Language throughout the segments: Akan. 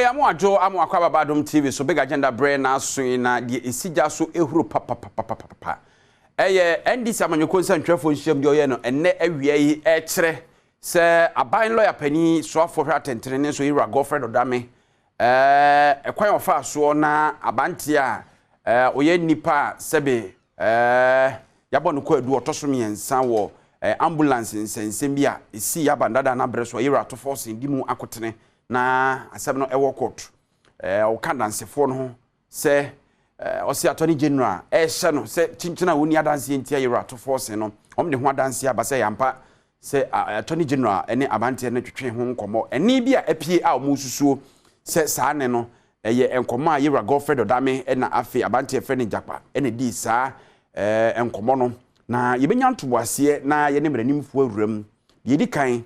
ya mo adwo amo akwa baba Adom TV so big agenda brain na so na de esija so ehuru papa eye NDC amanyoko nsantwefo nhyiam de oye no enne awia yi e kire se aban lawyer pani so afofra tentrene so Ira Godfred Odame ekwan ofa so na abanti a oye nipa sebe yabɔ no ko adu otoso miensa wo ambulance nsensem bia esi yabandada na bre so Ira to force ndimu akotene na asem no ewo court o kandansefo no se osi attorney general hye no se chinchina woni adanse entia Ira to force no omde ho adanse abase yampa se attorney general ene abante na twetwe ho nkomo eni bia apie a omususuo se saane no eye enkomo a Ira Godfred Odame na afi abante efe ne Jakpa ene di saa enkomo no na yebenya ntoboase na ye ne mranimfo awuram yedi kan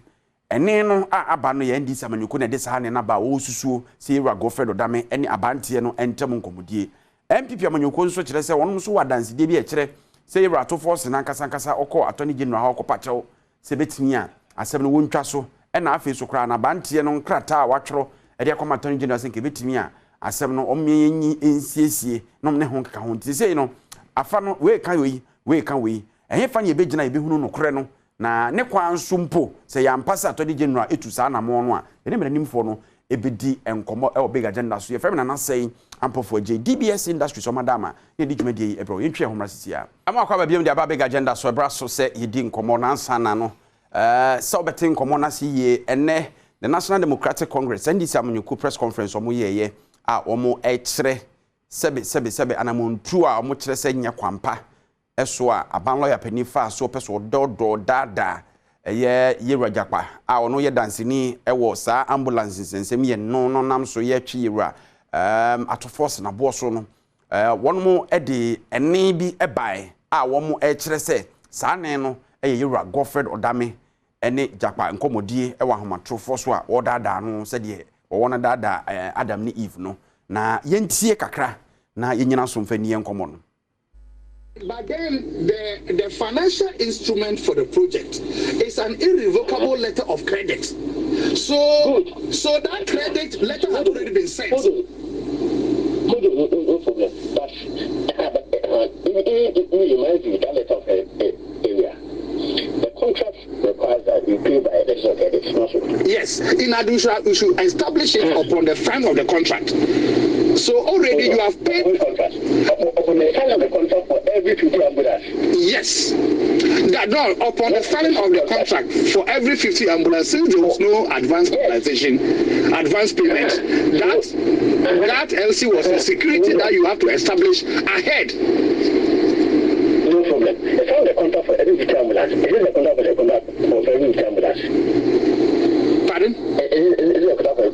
ene no aba no ye NDC amanyoko na de saane na ba wo susuo se Ira Godfred Odame ene abante no entem nkomodie NPP amanyoko nso kire se wonum so wadanse de bi e kire se Ira to force na nkasa okọ attorney general ha okọ pachew se betimi a asem no wontwa so na afi so kra na abante no nkrata a watworo ede akọ attorney general se nke betimi a asem no omyenyi ensiesie no ne ho kaka ho ntise no afa no we kan we ehe fa ne ebegina ebehunu no kore no na ne kwa nsumpo se ya mpasa attorney general etu saa na mo no a ene mranimfo no ebedi enkomo e big agenda so ye fem na say ampofo DBS industry so madama ye di dwumadi ebro ye ntwe homra sisia ama akwa babiem de aba big agenda so ebra so se ye di nkomo na ansa na no so betin nkomo na se ye ene the National Democratic Congress NDC amanyoko press conference omo ye a omo e kire sebe anamontu a omo kire se nya kwampa eso a aban lawyer panifa so peso do dada eye Ira Jakpa a ono ye dansini ewo saa ambulance sensem ye no nam so ye twi Ira ato force na boso no wonmo ede ene bi ebai a wonmo e kire se saa ne no eye Ira Godfred Odame ene Jakpa nkomodie ewa homatro force a odada no se de wona dada Adam ni Eve no na yentie kakra na yenyina so mfani enkomo no. But then the financial instrument for the project is an irrevocable letter of credit. So that credit letter has already been sent. No problem. But that letter of area. The contract requires that you pay by additional credit. Yes. In addition, you should establish it upon the sign of the contract. So already you have paid upon the signing of the contract for every 50 ambulance. Yes. Upon the signing of the contract for every 50 ambulance, since there was no advance mobilization, advance payment, that LC was a security that you have to establish ahead. No problem. It's on the contract for every 50 ambulance. It is the contract for every 50 ambulance. Pardon? Is it a contract for,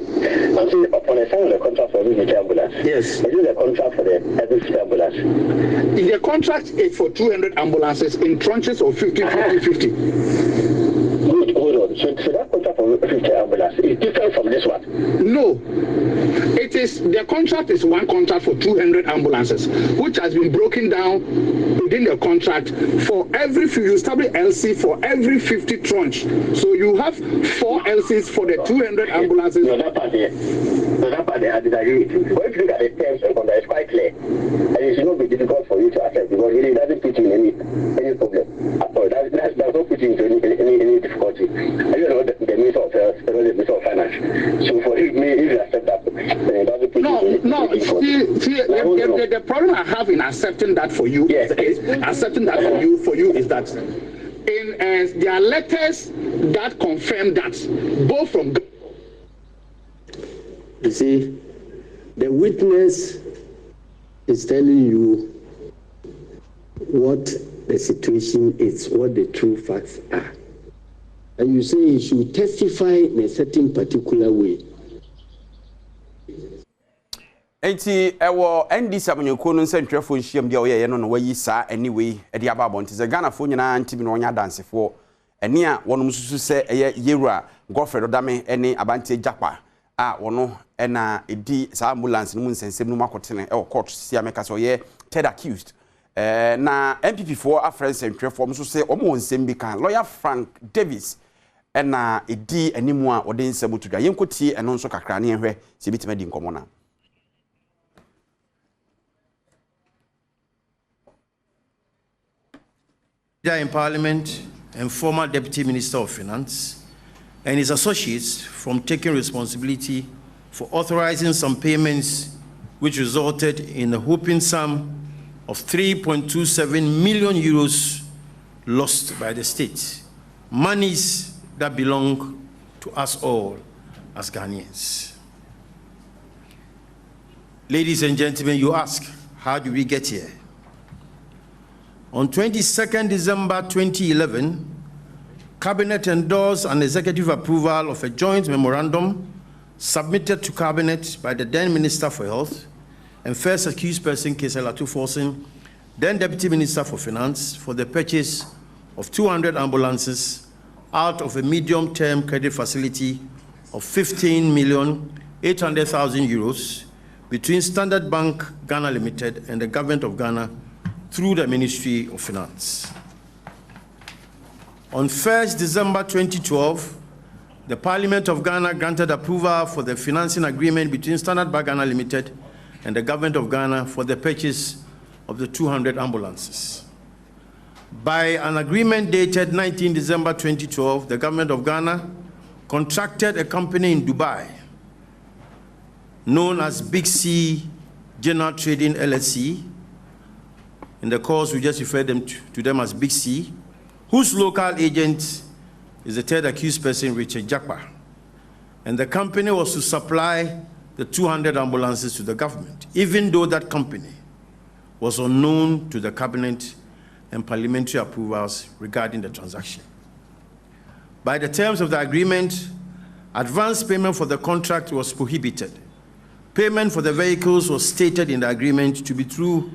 I'm saying upon the signing of the contract for every 50 ambulance. Yes. Is it a contract for the every 50 ambulance? The contract is for 200 ambulances in tranches of 50. Hold on. So that contract for 50 ambulance is different from this one? No. The contract is one contract for 200 ambulances, which has been broken down within the contract for every few. You establish LC for every 50 tranche. So you have 4 LCs for the 200 ambulances. No, that part there, I disagree. But if you look at the terms of the contract, it's quite clear. And it should not be difficult for you to accept because it doesn't put you in any problem. That does not put you into any difficulty. I don't know the means of finance. So for if you accept that, it doesn't put you in any difficulty. The problem I have in accepting that for you is that in there are letters that confirm that both from. You see, the witness is telling you what the situation is, what the true facts are. And you say you should testify in a certain particular way. Enti ewo NDC amanyoko no nsentwefo nhyiam dia oyeye no wayi saa anyway e dia ba bonte ze Ghana fo nyina ntibi no onya dansefo ene a wonum susu se eye Ira Godfred Odame ene abante Jakpa a wono na edi saa ambulance no mu nsensem no makotene e court sia meka so ye third accused na NPP for afrense ntwefo so se omo nsem bi kan lawyer Frank Davis ena edi animu a ode nsɛm to dwa yenkotie ɛno nso kakra ne ehwɛ se bitima di nkɔmɔ na in Parliament and former Deputy Minister of Finance and his associates from taking responsibility for authorizing some payments which resulted in a whopping sum of 3.27 million euros lost by the state. Monies that belong to us all as Ghanaians. Ladies and gentlemen, you ask, how do we get here? On 22nd December 2011, Cabinet endorsed an executive approval of a joint memorandum submitted to Cabinet by the then Minister for Health and first accused person, Kesela Tuforsen, then Deputy Minister for Finance, for the purchase of 200 ambulances out of a medium-term credit facility of 15,800,000 euros between Standard Bank Ghana Limited and the Government of Ghana through the Ministry of Finance. On 1st December 2012, the Parliament of Ghana granted approval for the financing agreement between Standard Bank Ghana Limited and the Government of Ghana for the purchase of the 200 ambulances. By an agreement dated 19 December 2012, the Government of Ghana contracted a company in Dubai known as Big C General Trading LLC. In the course, we just refer to them as Big C, whose local agent is the third accused person, Richard Jakpa. And the company was to supply the 200 ambulances to the government, even though that company was unknown to the cabinet and parliamentary approvals regarding the transaction. By the terms of the agreement, advance payment for the contract was prohibited. Payment for the vehicles was stated in the agreement to be through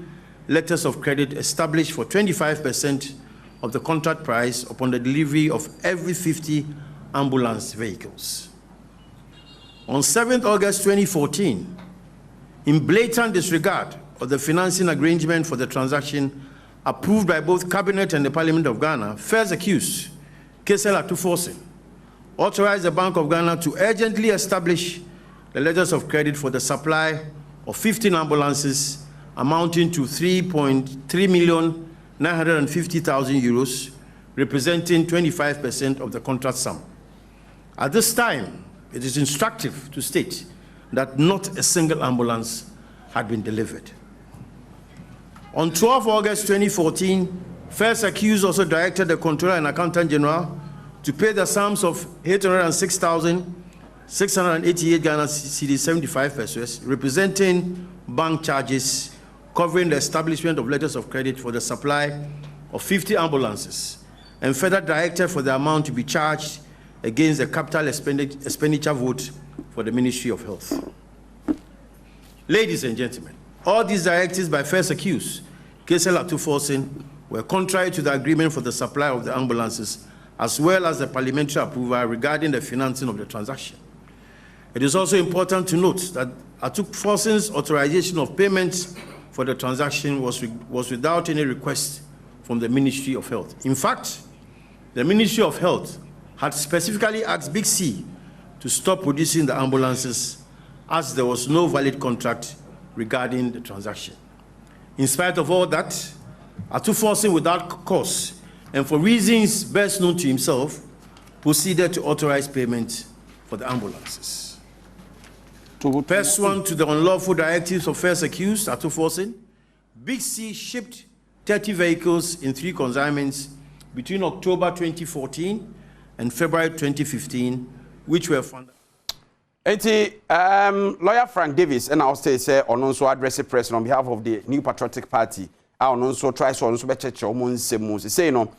letters of credit established for 25% of the contract price upon the delivery of every 50 ambulance vehicles. On 7th August 2014, in blatant disregard of the financing arrangement for the transaction approved by both Cabinet and the Parliament of Ghana, first accused, Kesela Tuforsen, authorized the Bank of Ghana to urgently establish the letters of credit for the supply of 15 ambulances amounting to 3,950,000 euros, representing 25% of the contract sum. At this time, it is instructive to state that not a single ambulance had been delivered. On 12 August 2014, first accused also directed the Controller and Accountant General to pay the sums of 806,688 Ghana cedis 75 pesos, representing bank charges covering the establishment of letters of credit for the supply of 50 ambulances, and further directed for the amount to be charged against the capital expenditure vote for the Ministry of Health. Ladies and gentlemen, all these directives by first accused, Kesela Tuforsen, were contrary to the agreement for the supply of the ambulances, as well as the parliamentary approval regarding the financing of the transaction. It is also important to note that Tuforsen's authorization of payments for the transaction was without any request from the Ministry of Health. In fact, the Ministry of Health had specifically asked Big C to stop producing the ambulances as there was no valid contract regarding the transaction. In spite of all that, Tuforsen, without cause and for reasons best known to himself, proceeded to authorize payment for the ambulances. Pursuant to the unlawful directives of first accused, Tuforsen, Big C shipped 30 vehicles in 3 consignments between October 2014 and February 2015, which were funded. Lawyer Frank Davis and I'll say on also address the press on behalf of the New Patriotic Party. I also try to also better say no.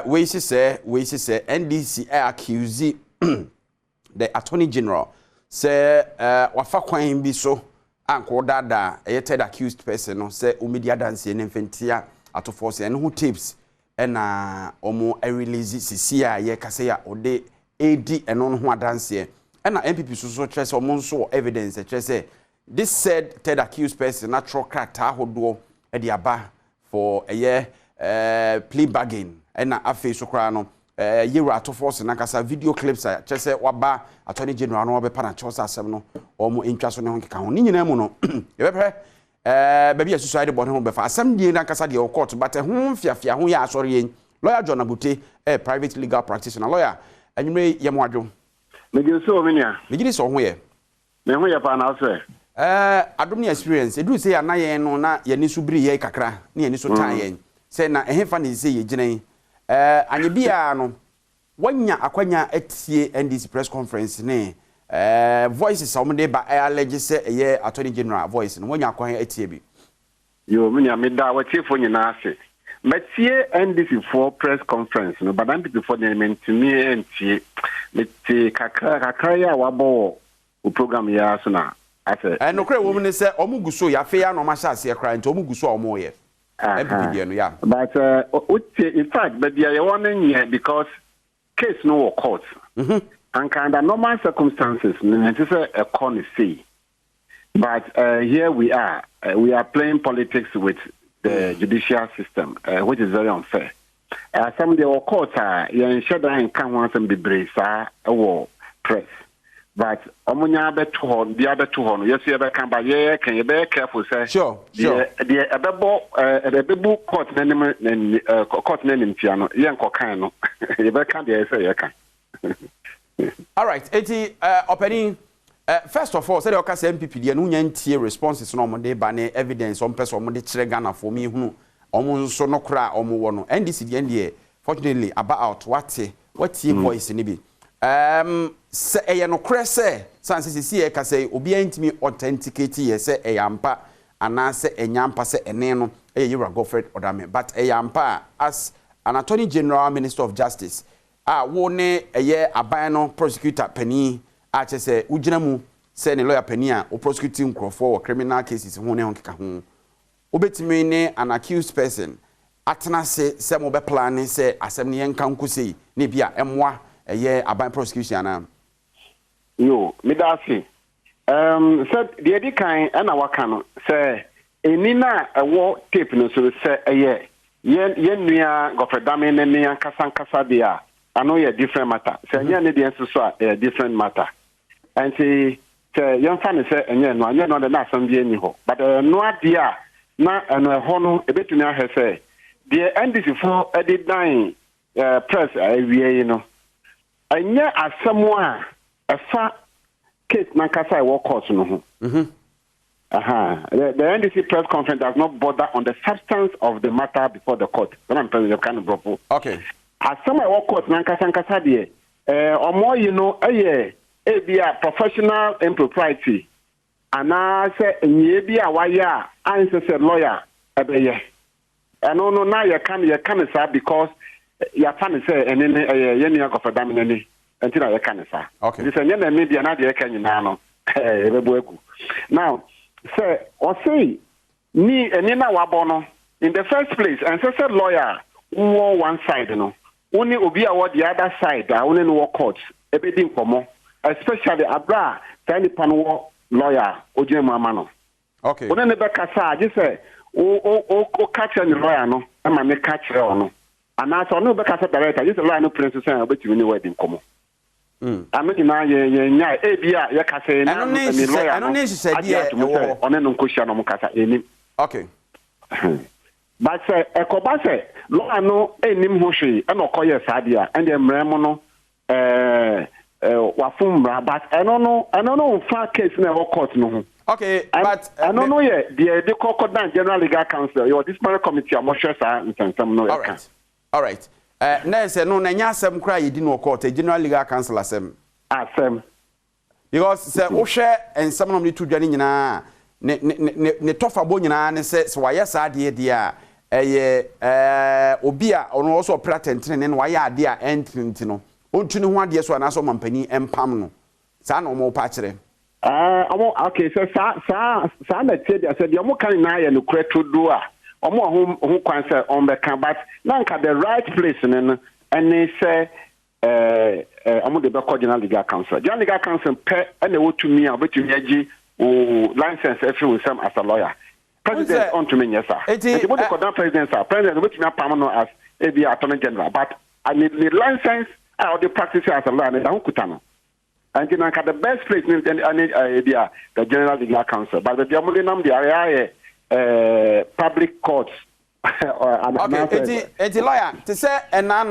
We say NDC accuse the Attorney General. Say wafa kwan bi so anko dada a third accused person no say media dance and infantia Tuforsen and who tips and omo release sisia ye kase ya ode AD and on ho dance and NPP so trust omo so evidence say this said third accused person natural character hodo e dia ba for a year plea bargain and afi so kra no yewra to force na kasa video clips a chese waba attorney general no obepa na chosa asem no omo entwa so ne ho keka ho ni nyina mu no yebepre baby suicide bone ho befa asem die na kasa de court but ho fiafia ho ya asore yen lawyer John Abute private legal practitioner lawyer anyime yemo adwo megire so omenia megire so ho ye me ho ye pa na so Adom experience edu say ya na yen no na ye ni so biri ye kakra na ye ni so tan yen say na ehefa na say ye gine anye bia no wanya akwanya etie NDC press conference ne voices some dey ba allege say ye attorney general voice no wanya akwanya etie bi yo me da watifo nyina ase metie NDC for press conference no but am before the mentumi entie metie kakra ya wabo o program ya so na ase no kre wo me say omuguso ya fe ya no ma sha ase kra nti omuguso omo ye NPP no ya but in fact but there one here because case no court and under normal circumstances it is a corner see but here we are playing politics with the judicial system which is very unfair some of the courts are you should and can want some be bresa or press but omunya beto hon the other two hon yes you ever can by can you be careful say sure the abebo court name court name piano yen kokan no you be can dey say you can all right eti opening first of all say the okasa MPP dey no nya ntie responses no mo dey ba ne evidence on person mo dey kire Ghana for me hunu omo nso no kra omo wo no NDC dey fortunately about what voice ni bi se eye no kre se sansisi e ka se obi antimi authenticate ye se eyampa ana se enyampa se ene no yewra Godfred Odame but eyampa as an attorney general minister of justice wo ne eye aban no prosecutor pani a che se ugina mu se ne lawyer pani a o prosecuting crofo for criminal cases ho ne ho keka ho obetimi ne an accused person atena se mo be plan se asem ne yenka nkosei ne bia emwa eye aban prosecution na yo midasi said the edi kan na waka no say eni na ewo tape no so say eye ye nua Godfredame ne ne kasa dia ano ye different matter say nya ne de so a different matter and say yon fa ne say enya no na asam bi ani ho but no adia na eno ho no ebetumi ahe say the NDC for edit nine press awie no anya asamwa afa case na kasa I work court no ho the NDC press conference does not bother on the substance of the matter before the court when I'm telling you kind of bro okay asama I work court na kasa de omo you know be a professional impropriety ana say nye bi a waya answer say lawyer ebeye no na you can say because ya fan say enene ye nua Godfredame nene until I can say okay this enye media na de kan nyina no ebebo egu now say or say ni eni na wabo no in the first place and say lawyer who one side no only obi a the other side only no court ebedi nkomo especially abra tani panwo lawyer ojemu amano okay only ne be kasa je say o catch any lawyer no e ma me catch no and as no be kasa director je say lawyer no prince say obetimi ni wedding nkomo amedi na ye nya e bia ye kasa na ni lawyer I don't need to say dia one no nkohia no mkasa enim okay but say ekoba say lawyer no enim ho hwe e no koye sadia and the mremo no wafumra but I don't know fa case na court no ho okay but I don't know yet the court down general legal counsel your disciplinary committee am sure sir ntem no all right na say no na nya asem kra yedi no court general legal counsel asem because say wo hwe ensem no me tudwane nyina ne tofa bo nyina ne say so waye sa de a obi a ono also pretend ne wa ya ade a entity no ontuni ho ade so na so mampani empam no sa na mo pa kire okay so sa na tie dia say dia mo kan na ya no kweto do a omo ho kwan say on be kan but nanka the right place no and say omo de be coordinate legal counsel pe and wo tumi a betumi agi license every with some as a lawyer president on to me yes sir it would the president betumi apam no as a attorney general but I need the license or the practice as a lawyer and Kutano. And then I the best place in the General Legal Council. But the Diamolinum, the area public courts. Okay, it's a lawyer to say, and now,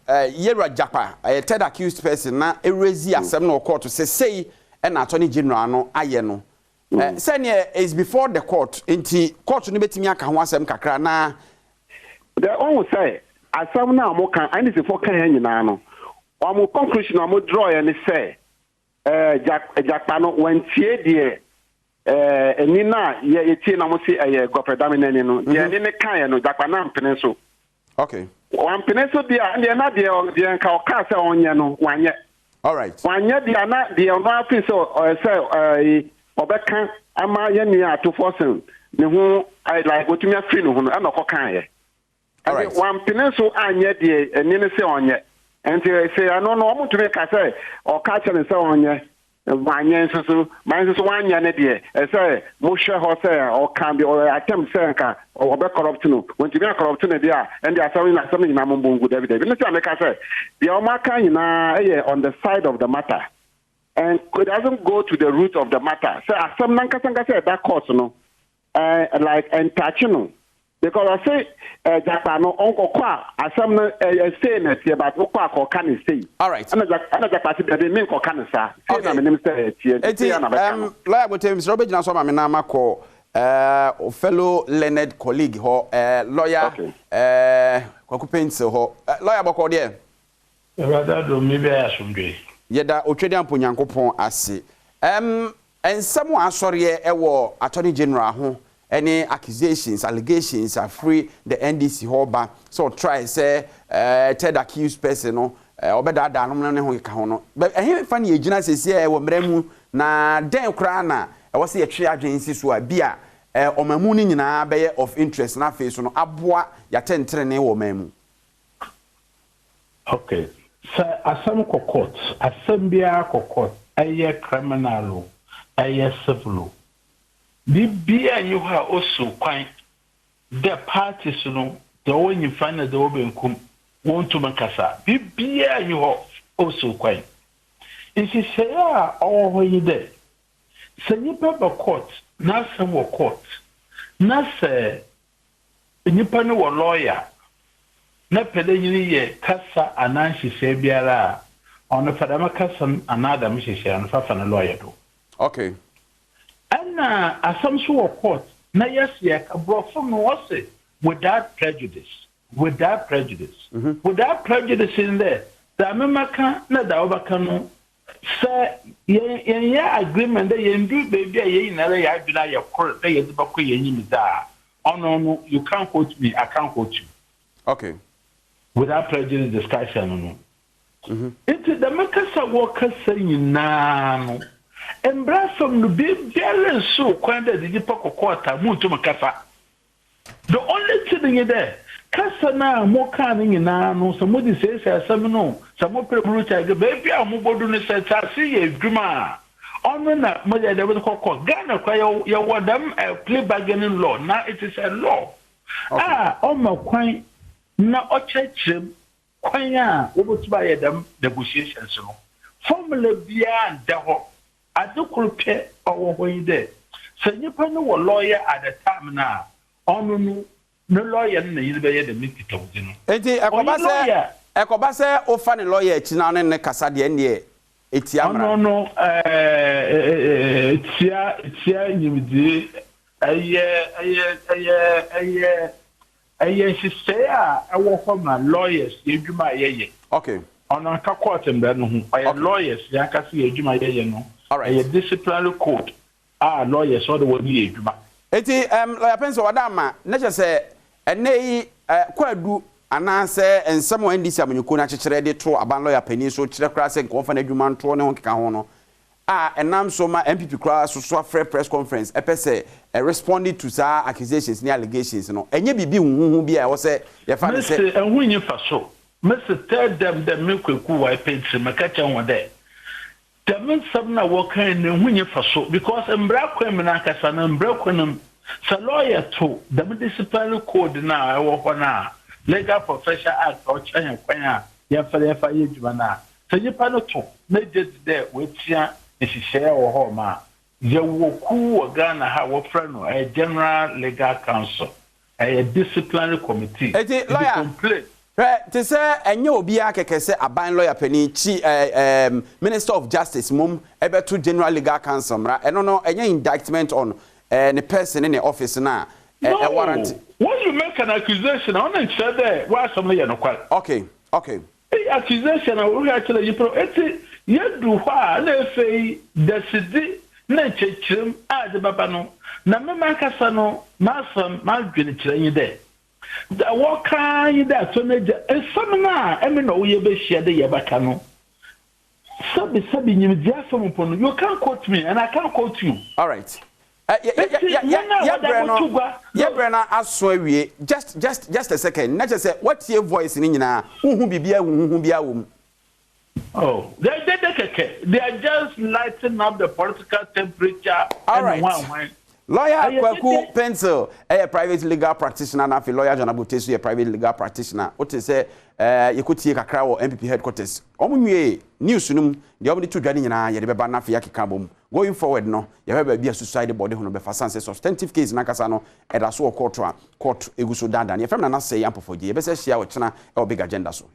Yera Jakpa, a third accused person, now erase seminal court to say, and Attorney General, no, Ayeno. Senior is before the court, into court to Nibetimia can want some kakrana. They always say, as some now more can, I need to focus on Nano. Or more conclusion, or more draw and say, Jakpano, when Tie, Nina, ye teen almost see a Gopredamino, the any kind of Japanam Peninsula. Okay. One Peninsula, the another, the Uncalcasa on Yano, 1 year. All right. 1 year, the another, the officer, or say, Obeka, Ama Yania to force him, the who I like what you are feeling, and a cocaine. All right. One Peninsula, and yet, and Nina on yet. And say, I don't know what to make, I say, or catch and so on yet. 1 year, so mine is 1 year, I say, Moshe Hosea, or can be, or attempt Senka, or Obeka corruption, when you are corruption, and they are something in Amon good every day. But I say, the Omaka on the side of the matter. And it doesn't go to the root of the matter. So, as some Nankasanga said, that course, no, like, and touching, because I say, Japano, Uncle Qua, as some saying it here, but Opa or can say. All right. Another party that they mean or can say. Lawyer with him, Robert Nassau, Mamma call fellow Leonard colleague, lawyer, Cocupenso, lawyer Bocordier. Rather, do maybe I should Yeda Otredian Punyankopon ase. And someone sorry war Attorney General ho any accusations, allegations are free the NDC hoba. So try say third accused person no obeda da no ne ho ka ho no. But he funny agina sese e wo mremu na den kra na e wo se ye twe adwensi so a bia omamu ni nyina be of interest na face no aboa ya tentre ne wo mamu. Okay. So, asam court, assembia court, aye criminal, aye civil. Bibia you have also quite the parties, you know, the one you find the open want to Mancasa. Bibia you have also quite. If you say, all when you there, say you paper court, not some court, not say, you pay no lawyer. Na pede yini ye kasa ananshi se biara ono fadama kasa anada mishishe anu fafa na lawyer do. Okay. Ana asamsu court na yes ye kabro from wase without prejudice. Without prejudice. Without prejudice in there. Da memaka na da obaka no say ye agreement that ye ndu baby ye na ya aduna ye kor that ye dibako ye nyimi da. Ono no you can't quote me, I can't quote you. Okay. Without prejudice discussion, no. It's the Makasa workers saying now, and Brassam to be very so quite the Poko quarter, Mutu Makasa. The only thing in there, Cassana, more canning in now, somebody says, some no, some more people, baby, I'm more than I see a dreamer. On that, Mother, there was a call Ghana, you want them play bargaining law. Now it is a law. Oh, my quite. Na ochechim kwanya wobutuba yedam negotiations no formula bia ndaho adukurpe owo hoyide so nipa no wo lawyer at the time na onu no lawyer na yide be yedam nikitawudi no enti ekoba se ofa ne lawyer echi na ne kasa de ne eti amra no tia nyimdi aye she say I work for my lawyers eduma yeye. Okay. On a court and then who lawyers yakasi eduma yeye no. All right. A disciplinary code. Lawyers all the way eduma. Eti lawyer penso wadama na che say ene kwadu anase ensemo NDC amanyuko na chekere de to aban lawyer pani so kire kra se nko fa na adwuma nto ne ho keka ho no. Enam so ma NPP kra so free press conference epese responding to sa accusations ni allegations no enye bibi huhu bi a wo se ye fa ne se enhu nyi fa so Mr. Tell them the mekweku wa pensi makacha ho de dem sam na wo kan ne enhu nyi fa so because mbra kwem na akasa na mbra kwem sa lawyer to dem disciplinary code na wo ho na Legal Professional Act or China Quena, Yafa Yajumana. So you panoto, made it there with ya, if you share or homa. You will cool Ghana have a friend or a general legal council, a disciplinary committee. Lawyer. To say, and you be a say a buying lawyer penny, Minister of Justice, mum, ever to General Legal Council, right? I don't know any indictment on the person in the office now. A warrant. When you make an accusation, I want to say there, why somebody no quite. Okay. Accusation, I will actually you pro. You do what? Let's say the city, nature, as the babano. Na me makasano, masam, malgin, you there. The what kind that so some now, I mean, no, you be share the yabacano. Sabi, you just some upon you can't quote me, and I can't quote you. All right. Brenna, I saw we just a second. Not just say what's your voice in India? Who be a woman? Oh, they are just lighting up the political temperature. All right. Lawyer Kwaku Pencil, a private legal practitioner, and a lawyer John Abutesu, a private legal practitioner. What is say you could take a crowd or MPP headquarters. Omunye news the only two getting in a Yabana Fiaki Kabum. Going forward, no, you have a society body who be for substantive case Nakasano, and a so court Egusu Dandan. If I'm not say ample for you, best share with China or big agenda so.